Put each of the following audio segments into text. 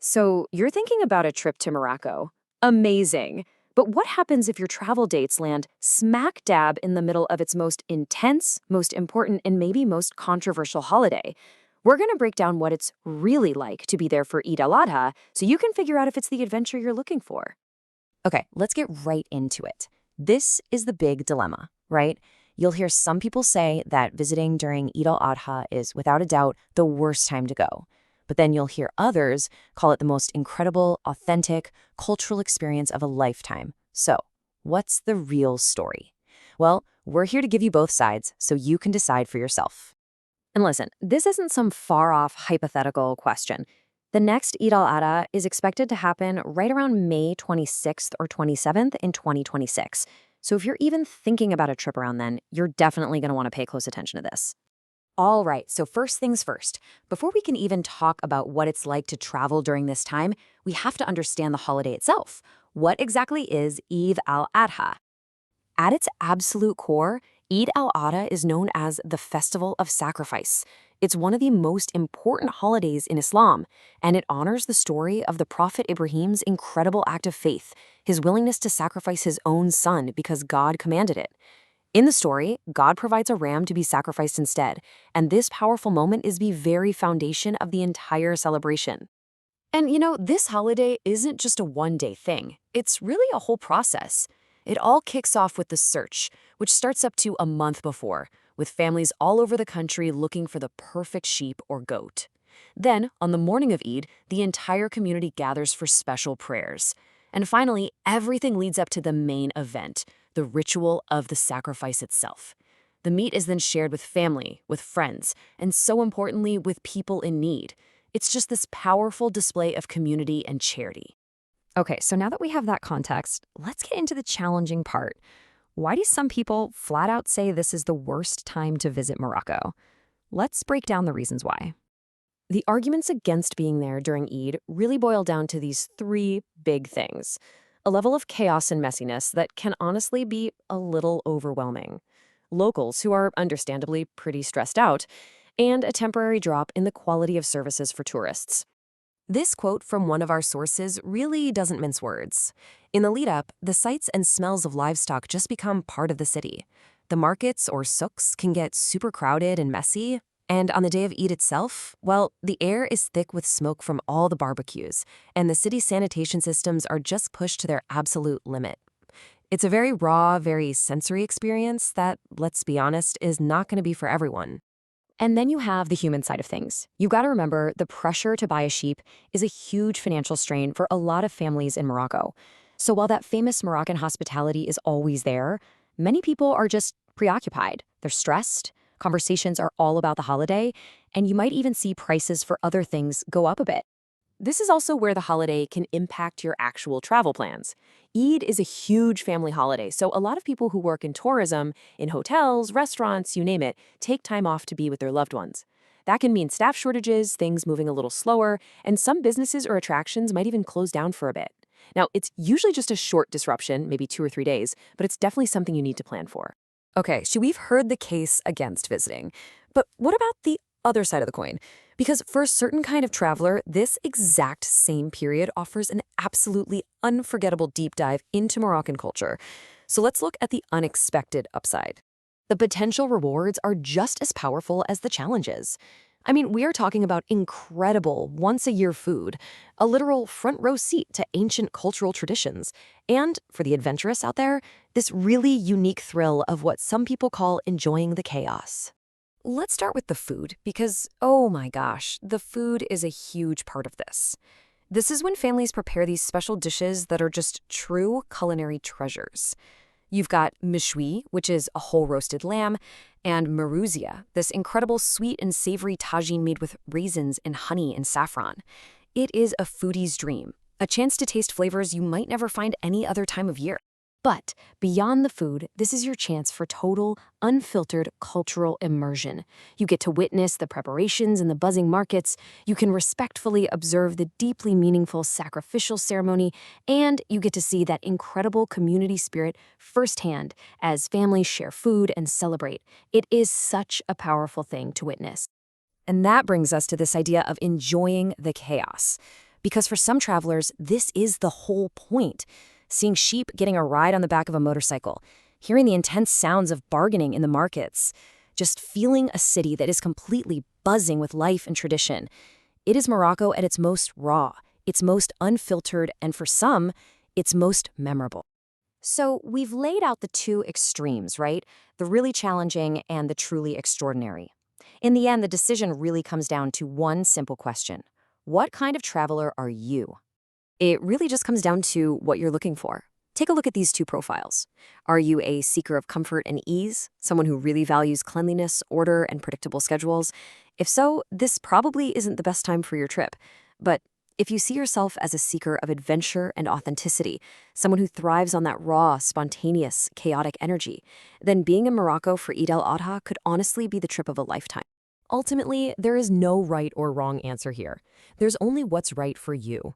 So you're thinking about a trip to Morocco. Amazing. But what happens if your travel dates land smack dab in the middle of its most intense, most important, and maybe most controversial holiday? We're going to break down what it's really like to be there for Eid Al-Adha so you can figure out if it's the adventure you're looking for. Okay, let's get right into it. This is the big dilemma, right? You'll hear some people say that visiting during Eid al-Adha is without a doubt the worst time to go. But then you'll hear others call it the most incredible, authentic, cultural experience of a lifetime. So, what's the real story? Well, we're here to give you both sides so you can decide for yourself. And listen, this isn't some far off hypothetical question. The next Eid al-Adha is expected to happen right around May 26th or 27th in 2026. So if you're even thinking about a trip around then, you're definitely going to want to pay close attention to this. All right, so first things first. Before we can even talk about what it's like to travel during this time, we have to understand the holiday itself. What exactly is Eid al-Adha? At its absolute core, Eid al-Adha is known as the Festival of Sacrifice. It's one of the most important holidays in Islam, and it honors the story of the Prophet Ibrahim's incredible act of faith, his willingness to sacrifice his own son because God commanded it. In the story, God provides a ram to be sacrificed instead, and this powerful moment is the very foundation of the entire celebration. And this holiday isn't just a one-day thing. It's really a whole process. It all kicks off with the search, which starts up to a month before, with families all over the country looking for the perfect sheep or goat. Then, on the morning of Eid, the entire community gathers for special prayers. And finally, everything leads up to the main event, the ritual of the sacrifice itself. The meat is then shared with family, with friends, and so importantly, with people in need. It's just this powerful display of community and charity. Okay, so now that we have that context, let's get into the challenging part. Why do some people flat out say this is the worst time to visit Morocco? Let's break down the reasons why. The arguments against being there during Eid really boil down to these three big things. A level of chaos and messiness that can honestly be a little overwhelming. Locals who are understandably pretty stressed out, and a temporary drop in the quality of services for tourists. This quote from one of our sources really doesn't mince words. In the lead-up, the sights and smells of livestock just become part of the city. The markets or souks can get super crowded and messy, and on the day of Eid itself, well, the air is thick with smoke from all the barbecues, and the city's sanitation systems are just pushed to their absolute limit. It's a very raw, very sensory experience that, let's be honest, is not going to be for everyone. And then you have the human side of things. You've got to remember the pressure to buy a sheep is a huge financial strain for a lot of families in Morocco. So while that famous Moroccan hospitality is always there, many people are just preoccupied. They're stressed, conversations are all about the holiday, and you might even see prices for other things go up a bit. This is also where the holiday can impact your actual travel plans. Eid is a huge family holiday, so a lot of people who work in tourism, in hotels, restaurants, you name it, take time off to be with their loved ones. That can mean staff shortages, things moving a little slower, and some businesses or attractions might even close down for a bit. Now, it's usually just a short disruption, maybe 2 or 3 days, but it's definitely something you need to plan for. Okay, so we've heard the case against visiting, but what about the other side of the coin? Because for a certain kind of traveler, this exact same period offers an absolutely unforgettable deep dive into Moroccan culture. So let's look at the unexpected upside. The potential rewards are just as powerful as the challenges. I mean, we are talking about incredible once-a-year food, a literal front-row seat to ancient cultural traditions, and, for the adventurous out there, this really unique thrill of what some people call enjoying the chaos. Let's start with the food, because, oh my gosh, the food is a huge part of this. This is when families prepare these special dishes that are just true culinary treasures. You've got mishwi, which is a whole roasted lamb, and maruzia, this incredible sweet and savory tagine made with raisins and honey and saffron. It is a foodie's dream, a chance to taste flavors you might never find any other time of year. But beyond the food, this is your chance for total, unfiltered cultural immersion. You get to witness the preparations in the buzzing markets, you can respectfully observe the deeply meaningful sacrificial ceremony, and you get to see that incredible community spirit firsthand as families share food and celebrate. It is such a powerful thing to witness. And that brings us to this idea of enjoying the chaos. Because for some travelers, this is the whole point. Seeing sheep getting a ride on the back of a motorcycle, hearing the intense sounds of bargaining in the markets, just feeling a city that is completely buzzing with life and tradition. It is Morocco at its most raw, its most unfiltered, and for some, its most memorable. So we've laid out the two extremes, right? The really challenging and the truly extraordinary. In the end, the decision really comes down to one simple question. What kind of traveler are you? It really just comes down to what you're looking for. Take a look at these two profiles. Are you a seeker of comfort and ease, someone who really values cleanliness, order, and predictable schedules? If so, this probably isn't the best time for your trip. But if you see yourself as a seeker of adventure and authenticity, someone who thrives on that raw, spontaneous, chaotic energy, then being in Morocco for Eid Al-Adha could honestly be the trip of a lifetime. Ultimately, there is no right or wrong answer here. There's only what's right for you.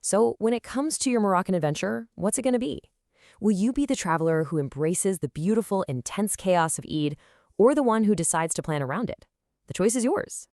So when it comes to your Moroccan adventure, what's it going to be? Will you be the traveler who embraces the beautiful, intense chaos of Eid, or the one who decides to plan around it? The choice is yours.